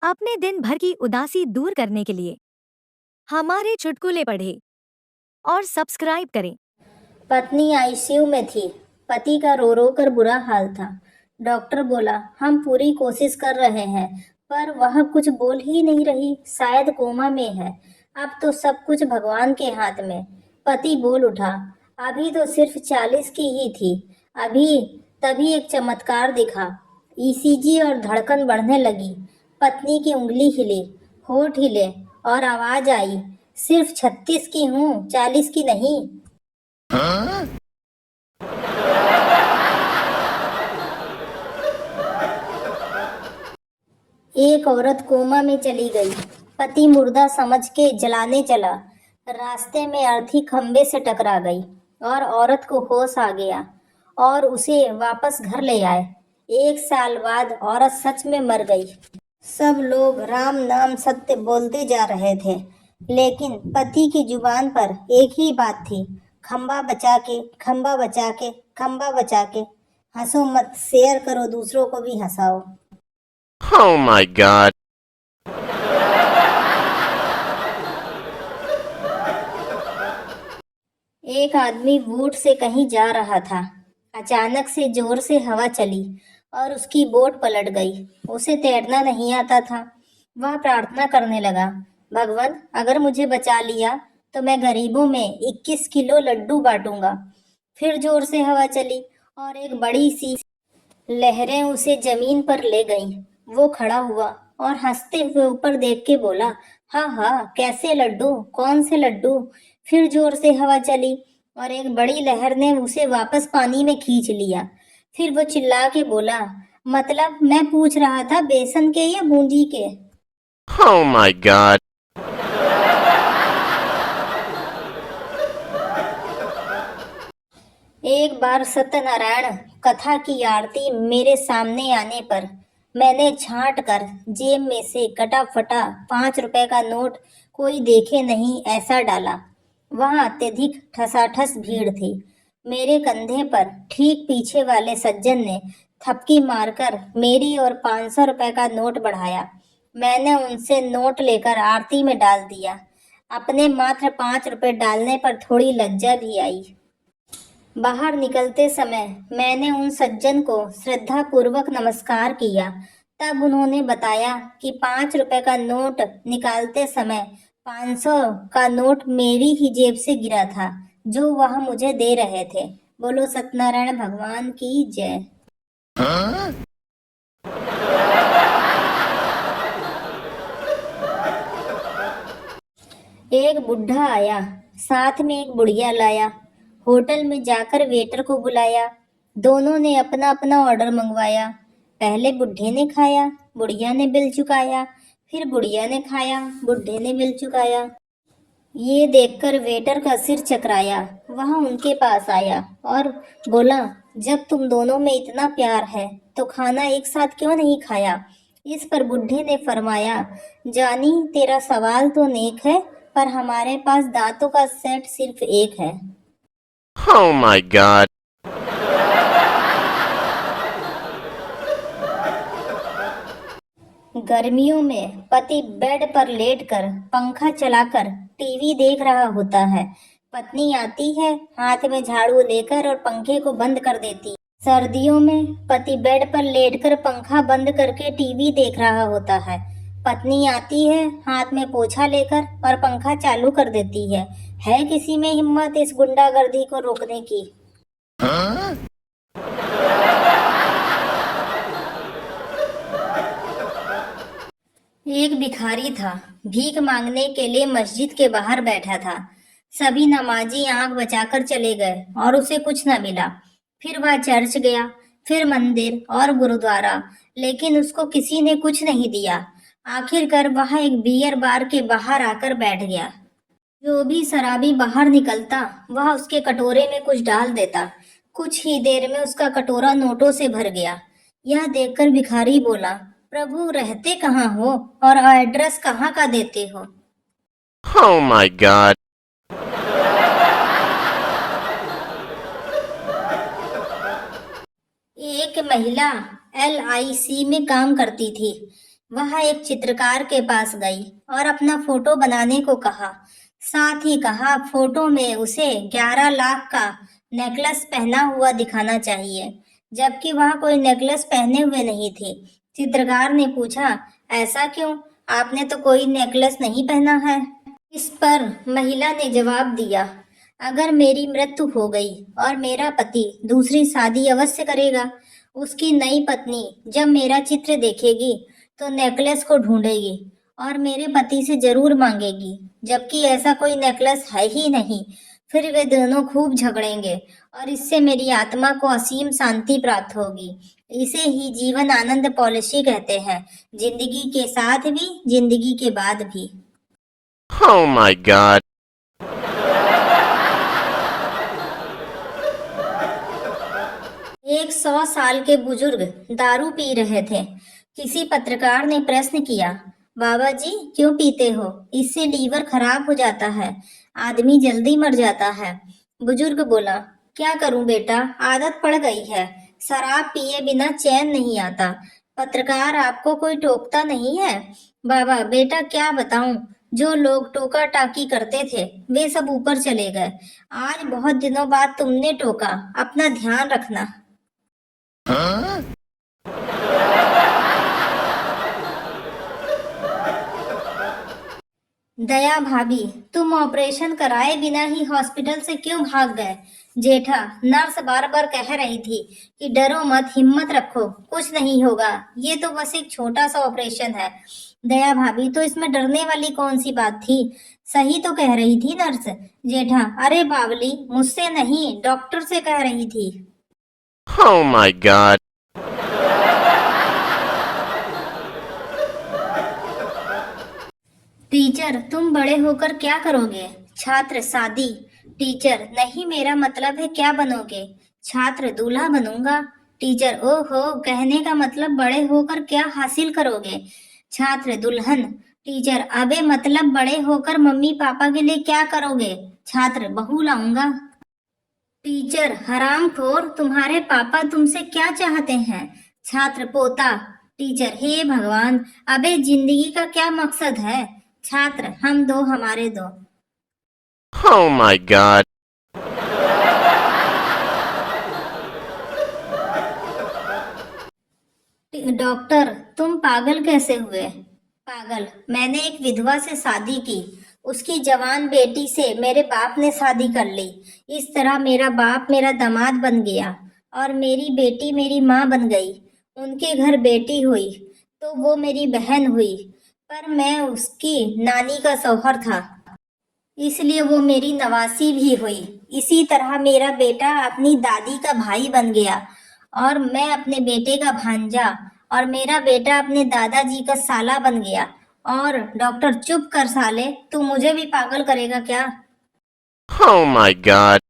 अपने दिन भर की उदासी दूर करने के लिए हमारे चुटकुले पढ़ें और सब्सक्राइब करें। पत्नी आईसीयू में थी। पति का रो रो कर बुरा हाल था। डॉक्टर बोला, हम पूरी कोशिश कर रहे हैं, पर वह कुछ बोल ही नहीं रही, शायद कोमा में है। अब तो सब कुछ भगवान के हाथ में। पति बोल उठा, अभी तो सिर्फ 40 की ही थी। अभी तभी एक चमत्कार दिखा। ईसीजी और धड़कन बढ़ने लगी। पत्नी की उंगली हिले, होठ हिले और आवाज आई, सिर्फ 36 की हूँ, 40 की नहीं। एक औरत कोमा में चली गई। पति मुर्दा समझ के जलाने चला। रास्ते में अर्थी खंबे से टकरा गई और औरत को होश आ गया और उसे वापस घर ले आए। 1 साल बाद औरत सच में मर गई। सब लोग राम नाम सत्य बोलते जा रहे थे, लेकिन पति की जुबान पर एक ही बात थी, खंबा बचा के, खंबा बचा के, खंबा बचा के। हंसो मत, शेयर करो, दूसरों को भी हंसाओ। Oh my god. एक आदमी बोट से कहीं जा रहा था। अचानक से जोर से हवा चली और उसकी बोट पलट गई। उसे तैरना नहीं आता था। वह प्रार्थना करने लगा, भगवान, अगर मुझे बचा लिया तो मैं गरीबों में 21 किलो लड्डू बांटूंगा। फिर जोर से हवा चली और एक बड़ी सी लहरें उसे जमीन पर ले गईं। वो खड़ा हुआ और हंसते हुए ऊपर देख के बोला, हाँ हाँ, कैसे लड्डू, कौन से लड्डू। फिर जोर से हवा चली और एक बड़ी लहर ने उसे वापस पानी में खींच लिया। फिर वो चिल्ला के बोला, मतलब मैं पूछ रहा था बेसन के या बूंदी के। Oh my god. एक बार सत्यनारायण कथा की आरती मेरे सामने आने पर मैंने छांट कर जेब में से कटा फटा 5 रुपए का नोट कोई देखे नहीं ऐसा डाला। वहां अत्यधिक ठसाठस भीड़ थी। मेरे कंधे पर ठीक पीछे वाले सज्जन ने थपकी मारकर मेरी और 500 रुपए का नोट बढ़ाया। मैंने उनसे नोट लेकर आरती में डाल दिया। अपने मात्र 5 रुपए डालने पर थोड़ी लज्जा भी आई। बाहर निकलते समय मैंने उन सज्जन को श्रद्धापूर्वक नमस्कार किया। तब उन्होंने बताया कि 5 रुपए का नोट निकालते समय 500 का नोट मेरी ही जेब से गिरा था, जो वह मुझे दे रहे थे। बोलो सत्यनारायण भगवान की जय। एक बुढ़ा आया, साथ में एक बुढ़िया लाया। होटल में जाकर वेटर को बुलाया। दोनों ने अपना अपना ऑर्डर मंगवाया। पहले बुढ़े ने खाया, बुढ़िया ने बिल चुकाया। फिर बुढ़िया ने खाया, बुढ़े ने बिल चुकाया। ये देखकर वेटर का सिर चकराया। वह उनके पास आया और बोला, जब तुम दोनों में इतना प्यार है तो खाना एक साथ क्यों नहीं खाया। इस पर बुढ़े ने फरमाया, जानी, तेरा सवाल तो नेक है, पर हमारे पास दांतों का सेट सिर्फ एक है। Oh my god. गर्मियों में पति बेड पर लेटकर पंखा चलाकर टीवी देख रहा होता है। पत्नी आती है, हाथ में झाड़ू लेकर, और पंखे को बंद कर देती। सर्दियों में पति बेड पर लेटकर पंखा बंद करके टीवी देख रहा होता है। पत्नी आती है, हाथ में पोछा लेकर, और पंखा चालू कर देती है। है किसी में हिम्मत इस गुंडागर्दी को रोकने की? एक भिखारी था। भीख मांगने के लिए मस्जिद के बाहर बैठा था। सभी नमाजी आंख बचाकर चले गए और उसे कुछ न मिला। फिर वह चर्च गया, फिर मंदिर और गुरुद्वारा, लेकिन उसको किसी ने कुछ नहीं दिया। आखिरकार वह एक बियर बार के बाहर आकर बैठ गया। जो भी शराबी बाहर निकलता वह उसके कटोरे में कुछ डाल देता। कुछ ही देर में उसका कटोरा नोटों से भर गया। यह देखकर भिखारी बोला, प्रभु, रहते कहाँ हो और एड्रेस कहाँ का देते हो? Oh my god. एक महिला LIC में काम करती थी। वह एक चित्रकार के पास गई और अपना फोटो बनाने को कहा। साथ ही कहा फोटो में उसे 11 लाख का नेकलेस पहना हुआ दिखाना चाहिए, जबकि वह कोई नेकलेस पहने हुए नहीं थी। चित्रकार ने पूछा, ऐसा क्यों? आपने तो कोई नेकलेस नहीं पहना है। इस पर महिला ने जवाब दिया, अगर मेरी मृत्यु हो गई और मेरा पति दूसरी शादी अवश्य करेगा, उसकी नई पत्नी जब मेरा चित्र देखेगी तो नेकलेस को ढूंढेगी और मेरे पति से जरूर मांगेगी, जबकि ऐसा कोई नेकलेस है ही नहीं। फिर वे दोनों खूब झगड़ेंगे और इससे मेरी आत्मा को असीम शांति प्राप्त होगी। इसे ही जीवन आनंद पॉलिसी कहते हैं, जिंदगी के साथ भी जिंदगी के बाद भी। Oh my god. एक 100 साल के बुजुर्ग दारू पी रहे थे। किसी पत्रकार ने प्रश्न किया, बाबा जी क्यों पीते हो? इससे लीवर खराब हो जाता है, आदमी जल्दी मर जाता है। बुजुर्ग बोला, क्या करूं बेटा, आदत पड़ गई है, शराब पिए बिना चैन नहीं आता। पत्रकार, आपको कोई टोकता नहीं है? बाबा, बेटा क्या बताऊं, जो लोग टोका टाकी करते थे वे सब ऊपर चले गए। आज बहुत दिनों बाद तुमने टोका, अपना ध्यान रखना। दया भाभी, तुम ऑपरेशन कराए बिना ही हॉस्पिटल से क्यों भाग गए? जेठा, नर्स बार बार कह रही थी कि डरो मत, हिम्मत रखो, कुछ नहीं होगा, ये तो बस एक छोटा सा ऑपरेशन है। दया भाभी, तो इसमें डरने वाली कौन सी बात थी? सही तो कह रही थी नर्स। जेठा, अरे बावली, मुझसे नहीं, डॉक्टर से कह रही थी। Oh my god. टीचर, तुम बड़े होकर क्या करोगे? छात्र, शादी। टीचर, नहीं, मेरा मतलब है क्या बनोगे? छात्र, दूल्हा बनूंगा। टीचर, ओहो, कहने का मतलब बड़े होकर क्या हासिल करोगे? छात्र, दुल्हन। टीचर, अबे मतलब बड़े होकर मम्मी पापा के लिए क्या करोगे? छात्र, बहू लाऊंगा। टीचर, हरामखोर, तुम्हारे पापा तुमसे क्या चाहते हैं? छात्र, पोता। टीचर, हे भगवान, अबे जिंदगी का क्या मकसद है? छात्र, हम दो, हमारे दो। Oh my god. डॉक्टर, तुम पागल कैसे हुए? पागल, मैंने एक विधवा से शादी की, उसकी जवान बेटी से मेरे बाप ने शादी कर ली। इस तरह मेरा बाप मेरा दामाद बन गया और मेरी बेटी मेरी माँ बन गई। उनके घर बेटी हुई तो वो मेरी बहन हुई, पर मैं उसकी नानी का शौहर था, इसलिए वो मेरी नवासी भी हुई। इसी तरह मेरा बेटा अपनी दादी का भाई बन गया और मैं अपने बेटे का भांजा, और मेरा बेटा अपने दादाजी का साला बन गया। और डॉक्टर, चुप कर साले, तू मुझे भी पागल करेगा क्या? Oh my god.